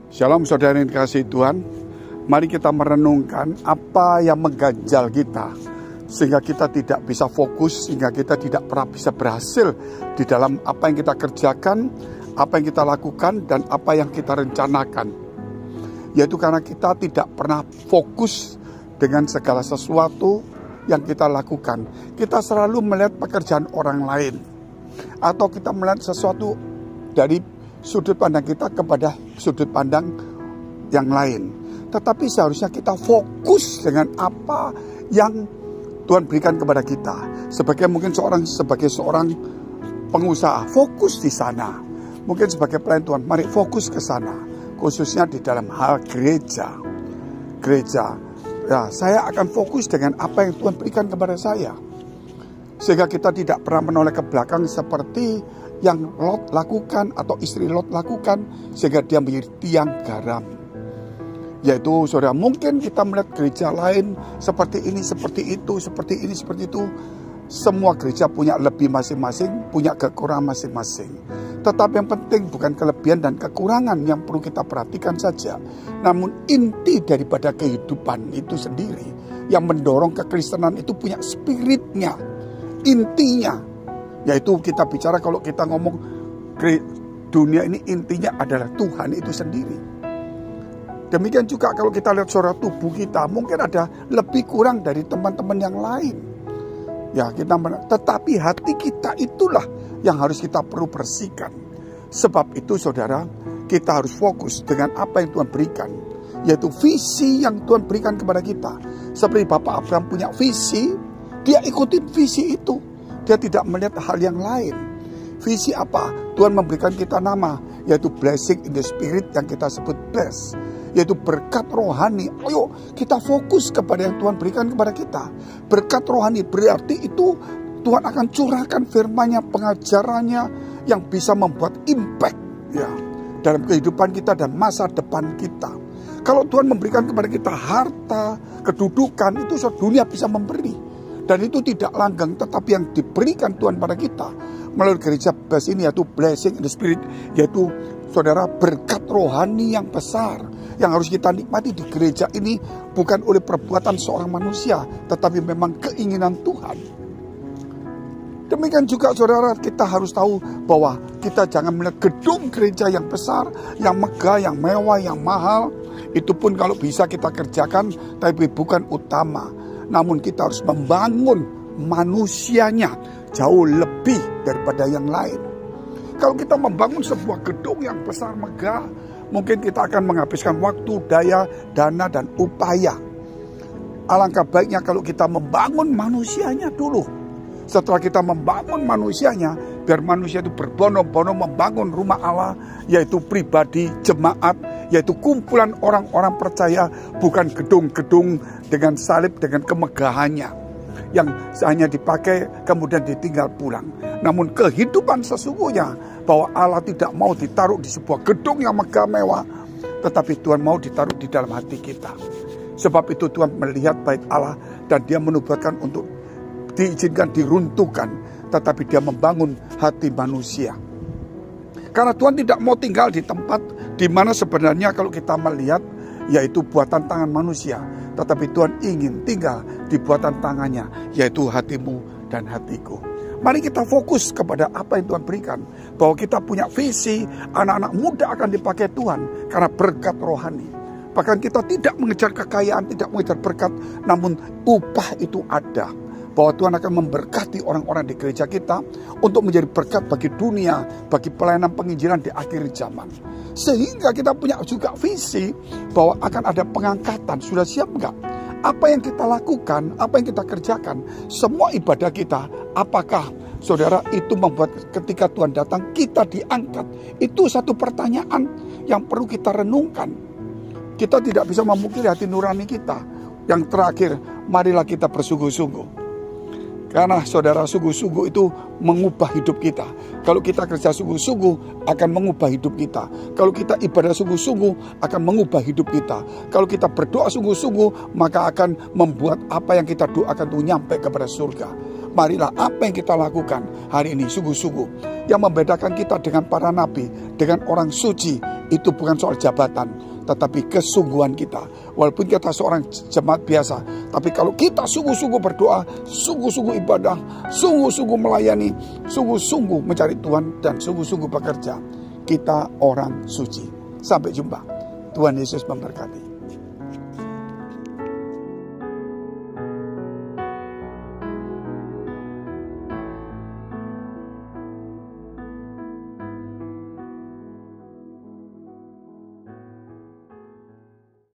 Shalom saudara yang dikasihi Tuhan. Mari kita merenungkan apa yang mengganjal kita, sehingga kita tidak bisa fokus, sehingga kita tidak pernah bisa berhasil di dalam apa yang kita kerjakan, apa yang kita lakukan, dan apa yang kita rencanakan. Yaitu karena kita tidak pernah fokus dengan segala sesuatu yang kita lakukan. Kita selalu melihat pekerjaan orang lain, atau kita melihat sesuatu dari sudut pandang kita kepada sudut pandang yang lain. Tetapi seharusnya kita fokus dengan apa yang Tuhan berikan kepada kita. Sebagai seorang pengusaha, fokus di sana. Mungkin sebagai pelayan Tuhan, mari fokus ke sana. Khususnya di dalam hal gereja. Ya, saya akan fokus dengan apa yang Tuhan berikan kepada saya. Sehingga kita tidak pernah menoleh ke belakang seperti yang Lot lakukan atau istri Lot lakukan, sehingga dia menjadi tiang garam. Yaitu saudara, mungkin kita melihat gereja lain seperti ini, seperti itu, seperti ini, seperti itu. Semua gereja punya lebih masing-masing, punya kekurangan masing-masing. Tetapi yang penting bukan kelebihan dan kekurangan yang perlu kita perhatikan saja, namun inti daripada kehidupan itu sendiri. Yang mendorong kekristenan itu punya spiritnya, intinya. Yaitu kita bicara, kalau kita ngomong dunia ini, intinya adalah Tuhan itu sendiri. Demikian juga kalau kita lihat saudara, tubuh kita mungkin ada lebih kurang dari teman-teman yang lain. Ya, tetapi hati kita itulah yang harus kita perlu bersihkan. Sebab itu saudara, kita harus fokus dengan apa yang Tuhan berikan, yaitu visi yang Tuhan berikan kepada kita. Seperti Bapak Abraham punya visi, dia ikutin visi itu. Dia tidak melihat hal yang lain. Visi apa? Tuhan memberikan kita nama, yaitu blessing in the spirit, yang kita sebut bless, yaitu berkat rohani. Ayo kita fokus kepada yang Tuhan berikan kepada kita. Berkat rohani berarti itu Tuhan akan curahkan firman-Nya, pengajarannya yang bisa membuat impact ya dalam kehidupan kita dan masa depan kita. Kalau Tuhan memberikan kepada kita harta, kedudukan, itu dunia bisa memberi. Dan itu tidak langgeng, tetapi yang diberikan Tuhan pada kita melalui gereja best ini, yaitu blessing in the spirit, yaitu saudara, berkat rohani yang besar yang harus kita nikmati di gereja ini, bukan oleh perbuatan seorang manusia, tetapi memang keinginan Tuhan. Demikian juga saudara, kita harus tahu bahwa kita jangan melihat gedung gereja yang besar, yang megah, yang mewah, yang mahal. Itu pun kalau bisa kita kerjakan, tapi bukan utama. Namun kita harus membangun manusianya jauh lebih daripada yang lain. Kalau kita membangun sebuah gedung yang besar megah, mungkin kita akan menghabiskan waktu, daya, dana, dan upaya. Alangkah baiknya kalau kita membangun manusianya dulu. Setelah kita membangun manusianya, biar manusia itu berbondong-bondong membangun rumah Allah, yaitu pribadi, jemaat, yaitu kumpulan orang-orang percaya, bukan gedung-gedung dengan salib, dengan kemegahannya yang hanya dipakai kemudian ditinggal pulang. Namun kehidupan sesungguhnya bahwa Allah tidak mau ditaruh di sebuah gedung yang megah mewah, tetapi Tuhan mau ditaruh di dalam hati kita. Sebab itu Tuhan melihat baik Allah, dan Dia menubuatkan untuk diizinkan diruntuhkan, tetapi Dia membangun hati manusia. Karena Tuhan tidak mau tinggal di tempat di mana sebenarnya kalau kita melihat yaitu buatan tangan manusia, tetapi Tuhan ingin tinggal di buatan tangannya, yaitu hatimu dan hatiku. Mari kita fokus kepada apa yang Tuhan berikan, bahwa kita punya visi, anak-anak muda akan dipakai Tuhan karena berkat rohani. Bahkan kita tidak mengejar kekayaan, tidak mengejar berkat, namun upah itu ada. Bahwa Tuhan akan memberkati orang-orang di gereja kita untuk menjadi berkat bagi dunia, bagi pelayanan penginjilan di akhir zaman. Sehingga kita punya juga visi bahwa akan ada pengangkatan. Sudah siap enggak? Apa yang kita lakukan, apa yang kita kerjakan, semua ibadah kita, apakah saudara itu membuat ketika Tuhan datang kita diangkat? Itu satu pertanyaan yang perlu kita renungkan. Kita tidak bisa memungkiri hati nurani kita. Yang terakhir, marilah kita bersungguh-sungguh. Karena saudara, sungguh-sungguh itu mengubah hidup kita. Kalau kita kerja sungguh-sungguh akan mengubah hidup kita. Kalau kita ibadah sungguh-sungguh akan mengubah hidup kita. Kalau kita berdoa sungguh-sungguh, maka akan membuat apa yang kita doakan itu nyampe kepada surga. Marilah apa yang kita lakukan hari ini sungguh-sungguh. Yang membedakan kita dengan para nabi, dengan orang suci, itu bukan soal jabatan, tetapi kesungguhan kita. Walaupun kita seorang jemaat biasa, tapi kalau kita sungguh-sungguh berdoa, sungguh-sungguh ibadah, sungguh-sungguh melayani, sungguh-sungguh mencari Tuhan, dan sungguh-sungguh bekerja, kita orang suci. Sampai jumpa. Tuhan Yesus memberkati.